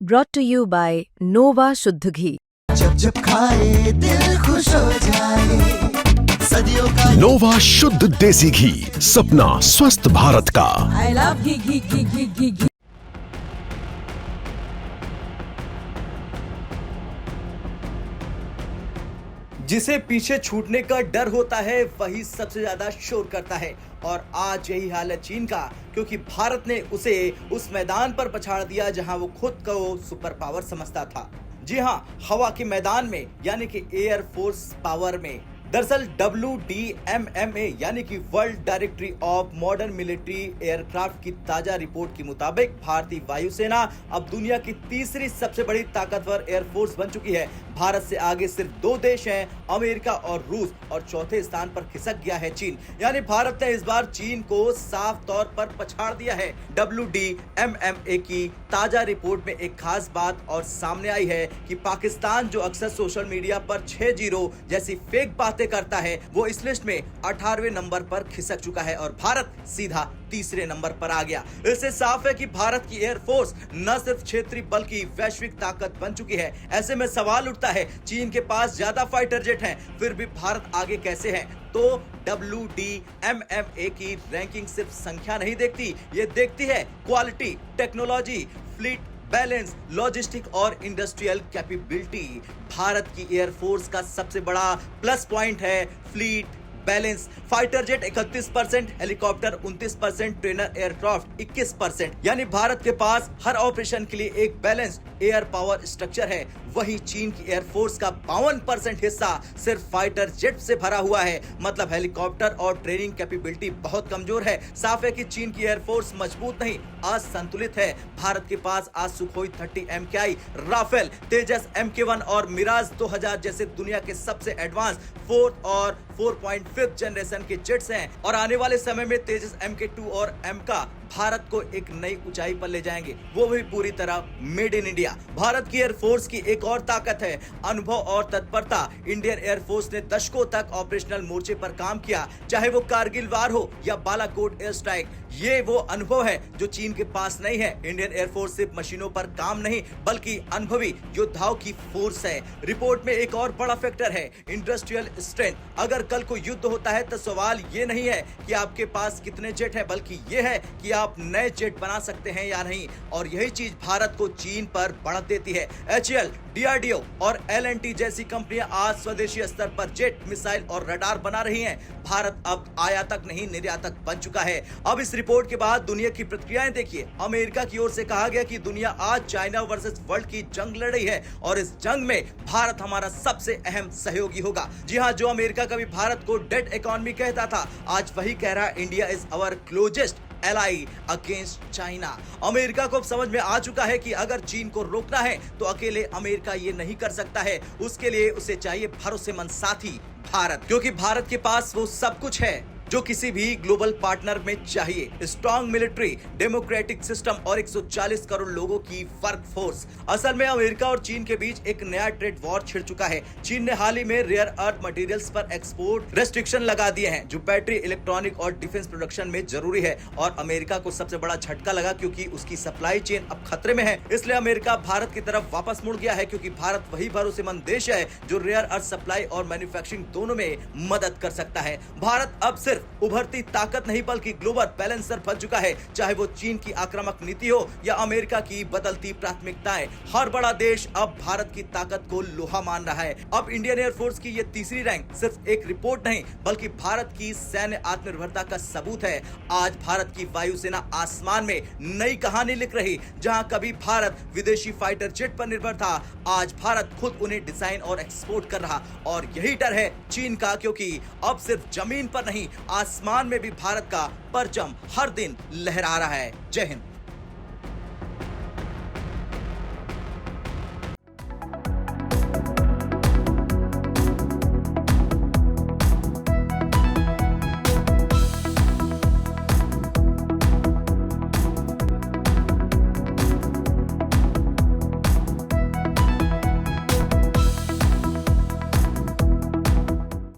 brought to you by Nova शुद्ध घी। जब जब खाए दिल खुश हो जाए, सदियों का नोवा शुद्ध देसी घी, सपना स्वस्थ भारत का। I love घी घी घी घी घी घी। जिसे पीछे छूटने का डर होता है वही सबसे ज्यादा शोर करता है, और आज यही हाल है चीन का, क्योंकि भारत ने उसे उस मैदान पर पछाड़ दिया जहां वो खुद को सुपर पावर समझता था। जी हां, हवा के मैदान में, यानी कि एयर फोर्स पावर में। दरअसल WDMMA यानी कि world directory of modern military aircraft की ताजा रिपोर्ट के मुताबिक भारतीय वायुसेना अब दुनिया की तीसरी सबसे बड़ी ताकतवर एयरफोर्स बन चुकी है। भारत से आगे सिर्फ दो देश हैं, अमेरिका और रूस, और चौथे स्थान पर खिसक गया है चीन। यानी भारत ने इस बार चीन को साफ तौर पर पछाड़ दिया है। WDMMA की ताजा रिपोर्ट में एक खास बात और सामने आई है कि पाकिस्तान, जो अक्सर सोशल मीडिया पर 6-0 जैसी फेक बातें करता है, वो इस लिस्ट में 18वें नंबर पर खिसक चुका है और भारत सीधा तीसरे नंबर पर आ गया। इससे साफ है कि भारत की एयरफोर्स न सिर्फ क्षेत्रीय बल्कि वैश्विक ताकत बन चुकी है। ऐसे में सवाल उठता है, चीन के पास ज्यादा फाइटर जेट हैं, फिर भी भारत आगे कैसे है? तो WDMMA की रैंकिंग सिर्फ संख्या नहीं देखती, ये देखती है quality, technology, fleet balance, logistic और इंडस्ट्रियल कैपेबिलिटी। भारत की एयरफोर्स का सबसे बड़ा प्लस पॉइंट है fleet balance. Fighter jet 31%, helicopter 29%, trainer aircraft 21%। यानी भारत के पास हर ऑपरेशन के लिए एक बैलेंस्ड एयर पावर स्ट्रक्चर है। वहीं चीन की एयरफोर्स का 52% हिस्सा सिर्फ फाइटर जेट से भरा हुआ है, मतलब हेलीकॉप्टर और ट्रेनिंग कैपेबिलिटी बहुत कमजोर है। साफ है कि चीन की एयरफोर्स मजबूत नहीं, असंतुलित है। भारत के पास आज सुखोई 30 MKI, राफेल, तेजस MK1 और मिराज 2000 जैसे दुनिया के सबसे एडवांस 4th और 4.5th जनरेशन के जेट्स हैं, और आने वाले समय में तेजस MK2 और MK भारत को एक नई ऊंचाई पर ले जाएंगे, वो भी पूरी तरह मेड इन इंडिया। भारत की एयरफोर्स की एक और ताकत है अनुभव और तत्परता। इंडियन एयरफोर्स ने दशकों तक ऑपरेशनल मोर्चे पर काम किया, चाहे वो कारगिल वार हो या बालाकोट एयर स्ट्राइक। ये वो अनुभव है जो चीन के पास नहीं है। इंडियन एयरफोर्स सिर्फ मशीनों पर काम नहीं, बल्कि अनुभवी योद्धाओं की फोर्स है। रिपोर्ट में एक और बड़ा फैक्टर है इंडस्ट्रियल स्ट्रेंथ। अगर कल को युद्ध होता है तो सवाल ये नहीं है कि आपके पास कितने जेट है, बल्कि ये है कि आप नए जेट बना सकते हैं या नहीं, और यही चीज भारत को चीन पर बढ़त देती है। HAL, DRDO और L&T जैसी कंपनियां आज स्वदेशी स्तर पर जेट, मिसाइल और रडार बना रही हैं। भारत अब आयातक नहीं, निर्यातक बन चुका है। अब इस रिपोर्ट के बाद दुनिया की प्रतिक्रियाएं देखिए। अमेरिका की ओर से कहा गया कि दुनिया आज चाइना वर्सेस वर्ल्ड की जंग लड़ रही है, और इस जंग में भारत हमारा सबसे अहम सहयोगी होगा। जी हां, जो अमेरिका कभी भारत को डेड इकोनॉमी कहता था, आज वही कह रहा है India is our closest ally against China. America को अब समझ में आ चुका है कि अगर चीन को रोकना है तो अकेले अमेरिका ये नहीं कर सकता है, उसके लिए उसे चाहिए भरोसेमंद साथी भारत, क्योंकि भारत के पास वो सब कुछ है जो किसी भी ग्लोबल पार्टनर में चाहिए। स्ट्रॉन्ग मिलिट्री, डेमोक्रेटिक सिस्टम और 140 करोड़ लोगों की वर्क फोर्स। असल में अमेरिका और चीन के बीच एक नया ट्रेड वॉर छिड़ चुका है। चीन ने हाल ही में रेयर अर्थ मटेरियल्स पर एक्सपोर्ट रेस्ट्रिक्शन लगा दिए हैं, जो बैटरी, इलेक्ट्रॉनिक और डिफेंस प्रोडक्शन में जरूरी है। और अमेरिका को सबसे बड़ा झटका लगा, क्योंकि उसकी सप्लाई चेन अब खतरे में है। इसलिए अमेरिका भारत की तरफ वापस मुड़ गया है, क्योंकि भारत वही भरोसेमंद देश है जो रेयर अर्थ सप्लाई और मैन्युफैक्चरिंग दोनों में मदद कर सकता है। भारत अब सिर्फ उभरती ताकत नहीं, बल्कि ग्लोबल बैलेंसर बन चुका है। चाहे वो चीन की आक्रामक नीति हो या अमेरिका की बदलती प्राथमिकताएं, हर बड़ा देश अब भारत की ताकत को लोहा मान रहा है। अब इंडियन एयरफोर्स की ये तीसरी रैंक सिर्फ एक रिपोर्ट नहीं, बल्कि भारत की सैन्य आत्मनिर्भरता का सबूत है। आज भारत की वायुसेना आसमान में नई कहानी लिख रही। जहां कभी भारत विदेशी फाइटर जेट पर निर्भर था, आज भारत खुद उन्हें डिजाइन और एक्सपोर्ट कर रहा। और यही डर है चीन का, क्योंकि अब सिर्फ जमीन पर नहीं, आसमान में भी भारत का परचम हर दिन लहरा रहा है। जय हिंद।